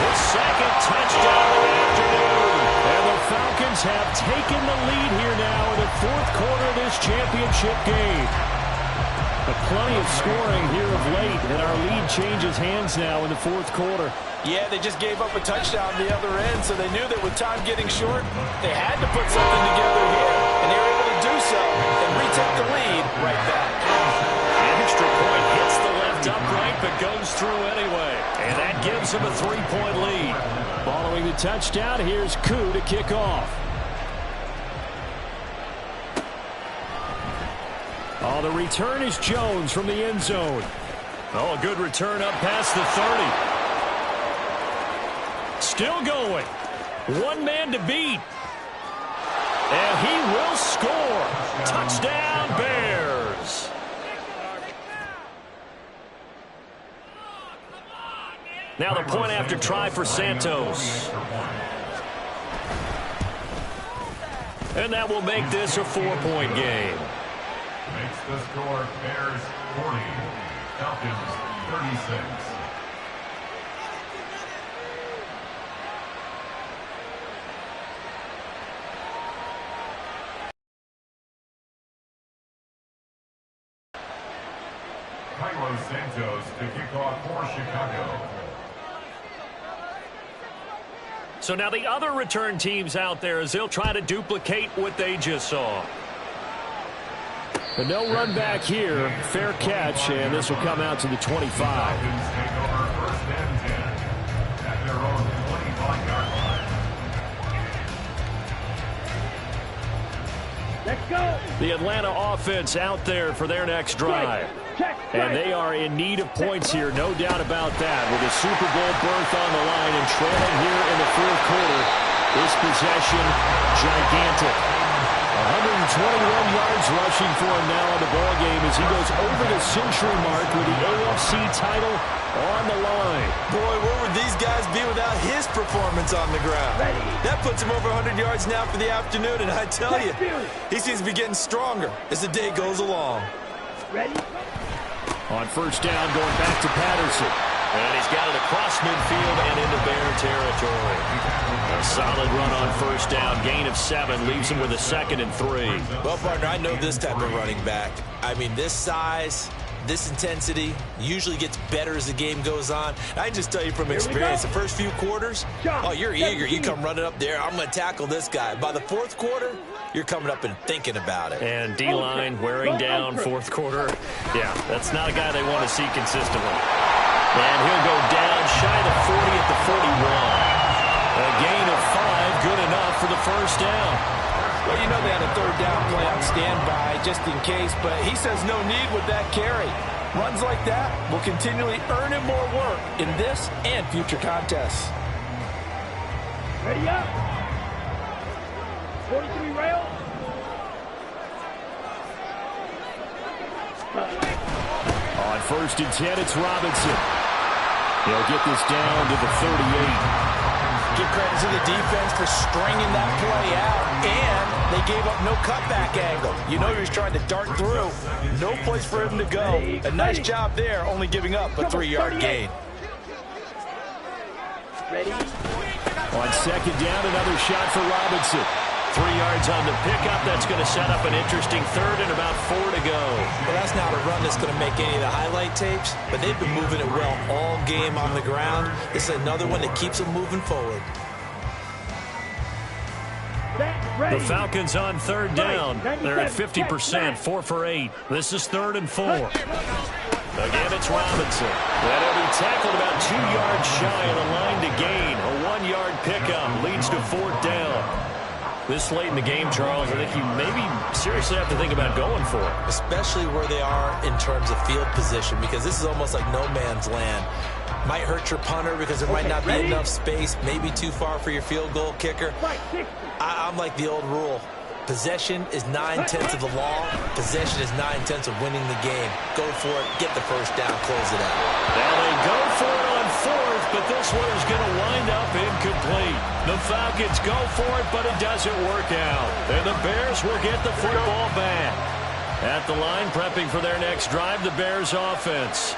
his second touchdown of the afternoon. And the Falcons have taken the lead here now in the fourth quarter of this championship game. But plenty of scoring here of late, and our lead changes hands now in the fourth quarter. Yeah, they just gave up a touchdown on the other end, so they knew that with time getting short, they had to put something together here, and they were able to do so and retake the lead right back. An extra point hits the left upright, but goes through anyway, and that gives them a 3-point lead. Following the touchdown, here's Koo to kick off. Oh, the return is Jones from the end zone. Oh, a good return up past the 30. Still going. One man to beat. And he will score. Touchdown, Bears. Now the point after try for Santos. And that will make this a 4-point game. Makes the score Bears 40, Falcons 36. Carlos Santos to kick off for Chicago. So now the other return teams out there as they'll try to duplicate what they just saw. But no run back here. Fair catch, and this will come out to the 25. Falcons take over first and 10 at their own 25-yard line. Let's go. The Atlanta offense out there for their next drive. And they are in need of points here, no doubt about that. With a Super Bowl berth on the line and trailing here in the fourth quarter, this possession gigantic. 121 yards rushing for him now in the ballgame as he goes over the century mark with the AFC title on the line. Boy, where would these guys be without his performance on the ground? That puts him over 100 yards now for the afternoon, and I tell you, he seems to be getting stronger as the day goes along. Ready? On first down, going back to Patterson. And he's got it across midfield and into Bear territory. A solid run on first down. Gain of 7 leaves him with a 2nd and 3. Well, partner, I know this type of running back. I mean, this size, this intensity usually gets better as the game goes on. I can just tell you from experience, the first few quarters, oh, you're eager. You come running up there. I'm going to tackle this guy. By the fourth quarter, you're coming up and thinking about it. And D-line wearing down fourth quarter. Yeah, that's not a guy they want to see consistently. And he'll go down shy of the 40 at the 41. A gain of 5, good enough for the first down. Well, you know they had a third down play on standby just in case, but he says no need with that carry. Runs like that will continually earn him more work in this and future contests. Ready up. 43 rail. On first and 10, it's Robinson. He'll get this down to the 38. Give credit to the defense for stringing that play out, and they gave up no cutback angle. You know he was trying to dart through. No place for him to go. A nice job there, only giving up a 3-yard gain. Ready? On second down, another shot for Robinson. 3 yards on the pickup. That's going to set up an interesting third and about 4 to go. Well, that's not a run that's going to make any of the highlight tapes, but they've been moving it well all game on the ground. This is another one that keeps them moving forward. The Falcons on third down. They're at 50%, 4 for 8. This is 3rd and 4. Again, it's Robinson. And he'll be tackled about 2 yards shy of the line to gain. A 1-yard pickup leads to 4th down. This late in the game, Charles, I think you maybe seriously have to think about going for it. Especially where they are in terms of field position, because this is almost like no man's land. Might hurt your punter because there might not be enough space, maybe too far for your field goal kicker. I'm like the old rule. Possession is 9/10 of the law. Possession is 9/10 of winning the game. Go for it. Get the first down. Close it out. Now they go for it on fourth, but this one is going to wind up incomplete. The Falcons go for it, but it doesn't work out. And the Bears will get the football back. At the line, prepping for their next drive, the Bears offense.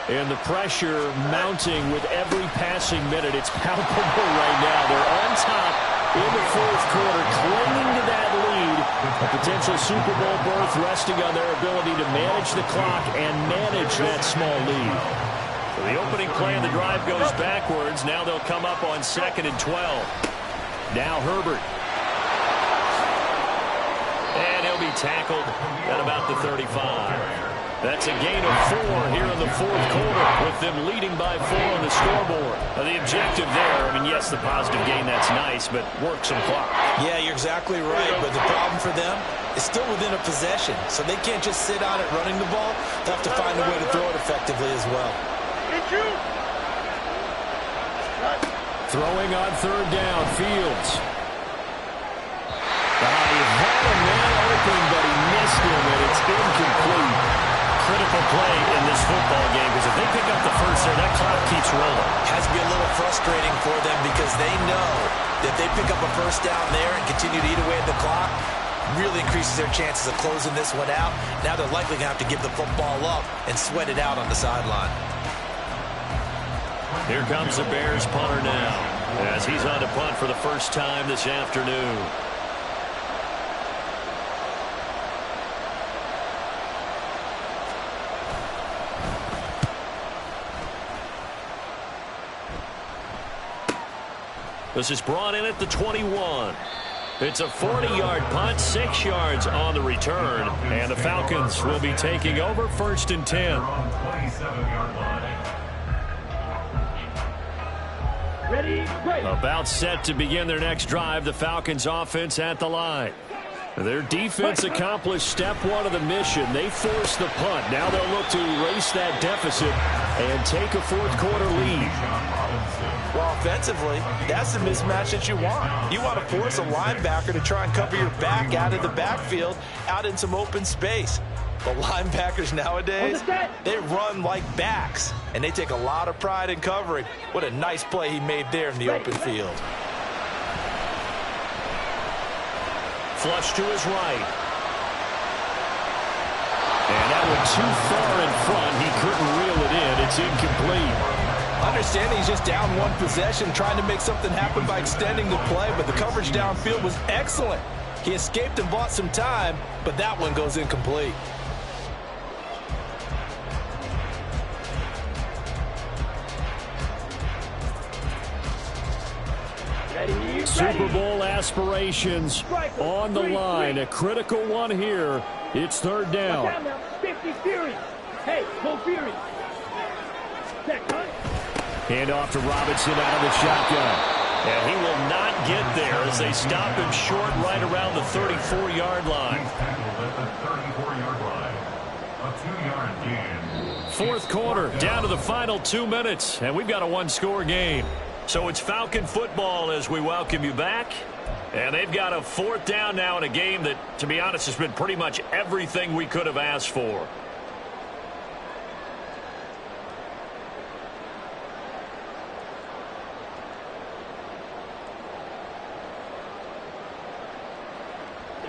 And the pressure mounting with every passing minute. It's palpable right now. They're on top in the fourth quarter, clinging to that lead. A potential Super Bowl berth resting on their ability to manage the clock and manage that small lead. So the opening play of the drive goes backwards. Now they'll come up on 2nd and 12. Now Herbert. And he'll be tackled at about the 35. That's a gain of 4 here in the fourth quarter, with them leading by 4 on the scoreboard. The objective there, I mean, yes, the positive gain, that's nice, but work some clock. Yeah, you're exactly right, but the problem for them is still within a possession, so they can't just sit on it running the ball. They'll have to find a way to throw it effectively as well. Throwing on 3rd down, Fields. He had a man open, but he missed him, and it's incomplete. Critical play in this football game, because if they pick up the first there, that clock keeps rolling. Has to be a little frustrating for them because they know that if they pick up a first down there and continue to eat away at the clock, really increases their chances of closing this one out. Now they're likely going to have to give the football up and sweat it out on the sideline. Here comes the Bears punter now, as he's on to punt for the first time this afternoon. This is brought in at the 21. It's a 40-yard punt, 6 yards on the return, and the Falcons will be taking over 1st and 10. Ready, great. About set to begin their next drive, the Falcons offense at the line. Their defense accomplished step 1 of the mission. They forced the punt. Now they'll look to erase that deficit and take a fourth quarter lead. Well, offensively, that's the mismatch that you want. You want to force a linebacker to try and cover your back out of the backfield, out in some open space. But linebackers nowadays, they run like backs, and they take a lot of pride in covering. What a nice play he made there in the open field. Flush to his right. And that one too far in front. He couldn't reel it in. It's incomplete. Understanding he's just down 1 possession, trying to make something happen by extending the play, but the coverage downfield was excellent. He escaped and bought some time, but that one goes incomplete. Super Bowl aspirations on the line. A critical one here. It's 3rd down. 50 Fury. Hey, go Fury. Hand off to Robinson out of the shotgun. And he will not get there as they stop him short right around the 34-yard line. Fourth quarter, down to the final 2 minutes, and we've got a 1-score game. So it's Falcon football as we welcome you back. And they've got a 4th down now in a game that, to be honest, has been pretty much everything we could have asked for.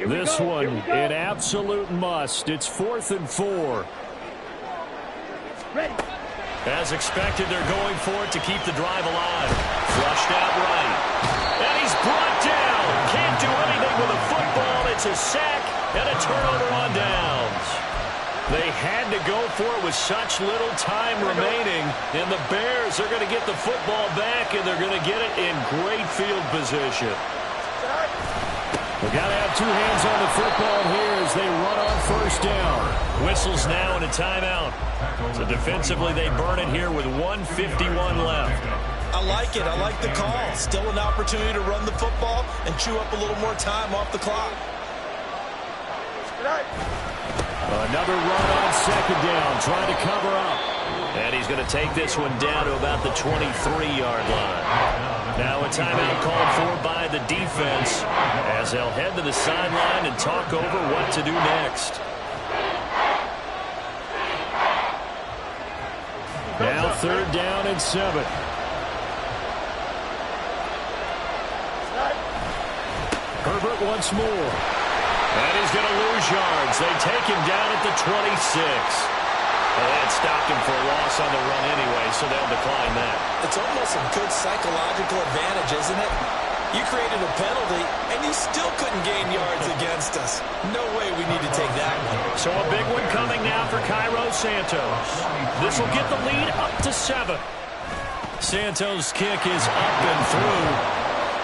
This one, an absolute must. It's 4th and 4. Ready. As expected, they're going for it to keep the drive alive. Flushed out right. And he's brought down. Can't do anything with a football. It's a sack and a turnover on downs. They had to go for it with such little time remaining. And the Bears are going to get the football back, and they're going to get it in great field position. We've got to have 2 hands on the football here as they run on 1st down. Whistles now and a timeout. So defensively, they burn it here with 1:51 left. I like it. I like the call. Still an opportunity to run the football and chew up a little more time off the clock. Another run on 2nd down, trying to cover up. And he's going to take this one down to about the 23-yard line. Now a timeout called for by the defense as they'll head to the sideline and talk over what to do next. Now 3rd down and 7. Herbert once more. And he's going to lose yards. They take him down at the 26. Well, they had stopped him for a loss on the run anyway, so they'll decline that. It's almost a good psychological advantage, isn't it? You created a penalty, and you still couldn't gain yards against us. No way we need to take that one. So a big one coming now for Cairo Santos. This will get the lead up to 7. Santos' kick is up and through.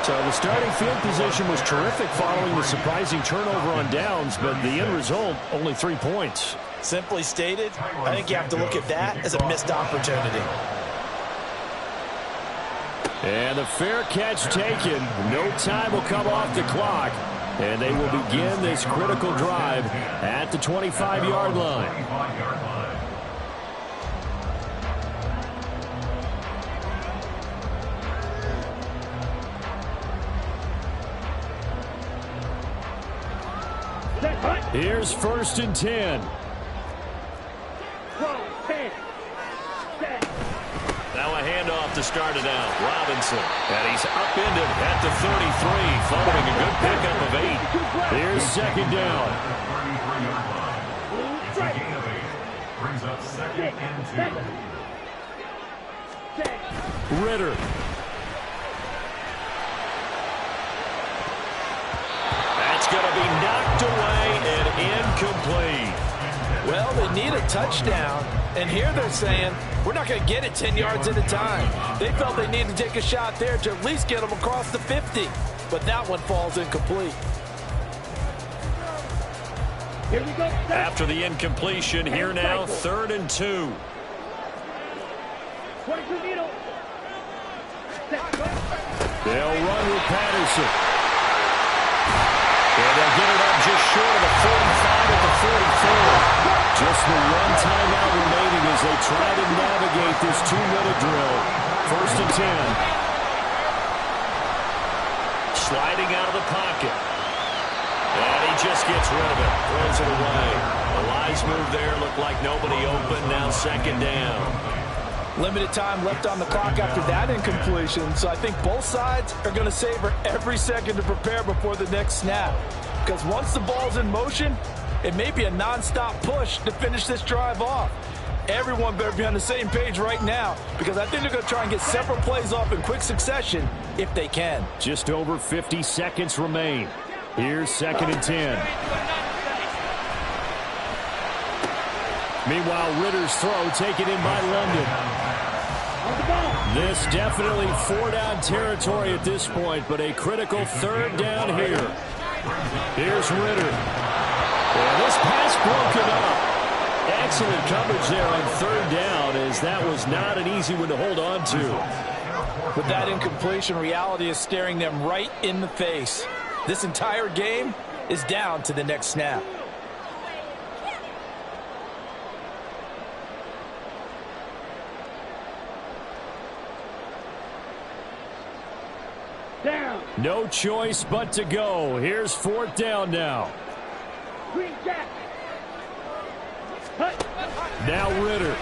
So the starting field position was terrific following the surprising turnover on downs, but the end result, only 3 points. Simply stated, I think you have to look at that as a missed opportunity. And the fair catch taken. No time will come off the clock. And they will begin this critical drive at the 25-yard line. Here's 1st and 10. Now a handoff to start it out. Robinson. And he's upended at the 33, following a good pickup of 8. Here's 2nd down. Brings up 2nd and 2. Ritter. That's going to be knocked away and incomplete. Well, they need a touchdown, and here they're saying, we're not going to get it 10 yards at a time. They felt they needed to take a shot there to at least get them across the 50, but that one falls incomplete. Here we go. After the incompletion, here now, 3rd and 2. 22 needle. They'll run with Patterson. And they'll get it up just short of the 45 at the 44. Just the one timeout remaining as they try to navigate this 2-minute drill. 1st and 10. Sliding out of the pocket. And he just gets rid of it. Throws it away. A wise move there. Looked like nobody open. Now 2nd down. Limited time left on the clock after that incompletion, so I think both sides are going to savor every second to prepare before the next snap. Because once the ball's in motion, it may be a non-stop push to finish this drive off. Everyone better be on the same page right now, because I think they're going to try and get several plays off in quick succession if they can. Just over 50 seconds remain. Here's 2nd and 10. Meanwhile, Ritter's throw taken in by London. This definitely 4-down territory at this point, but a critical 3rd down here. Here's Ritter. And this pass broken up. Excellent coverage there on 3rd down, as that was not an easy one to hold on to. With that incompletion, reality is staring them right in the face. This entire game is down to the next snap. Down. No choice but to go. Here's 4th down now. Green jack. Hut. Now Ritter.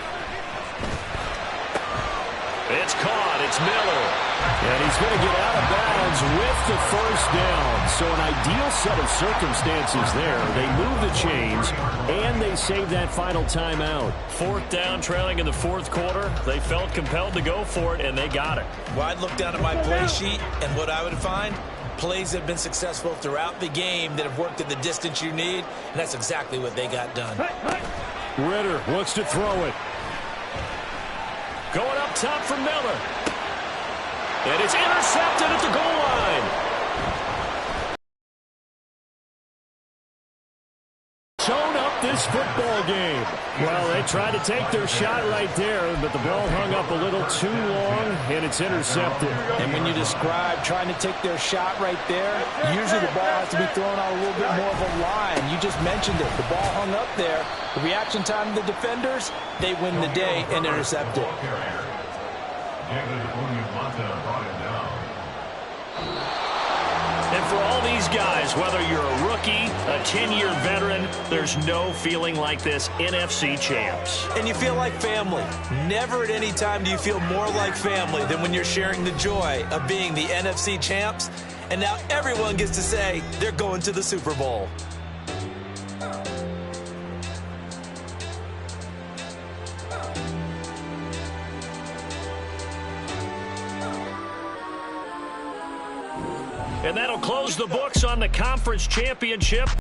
It's caught. It's Miller. And he's going to get out of bounds with the 1st down. So an ideal set of circumstances there. They move the chains, and they save that final timeout. 4th down, trailing in the 4th quarter. They felt compelled to go for it, and they got it. Well, I'd look down at my play sheet, and what I would find, plays that have been successful throughout the game that have worked at the distance you need, and that's exactly what they got done. Ritter wants to throw it. Going up top for Miller. And it's intercepted at the goal line. Shown up this football game. Well, they tried to take their shot right there, but the ball hung up a little too long, and it's intercepted. And when you describe trying to take their shot right there, usually the ball has to be thrown out a little bit more of a line. You just mentioned it. The ball hung up there. The reaction time of the defenders, they win the day and intercept it. And for all these guys, whether you're a rookie, a 10-year veteran, there's no feeling like this NFC champs. And you feel like family. Never at any time do you feel more like family than when you're sharing the joy of being the NFC champs. And now everyone gets to say they're going to the Super Bowl. And that'll close the books on the conference championship.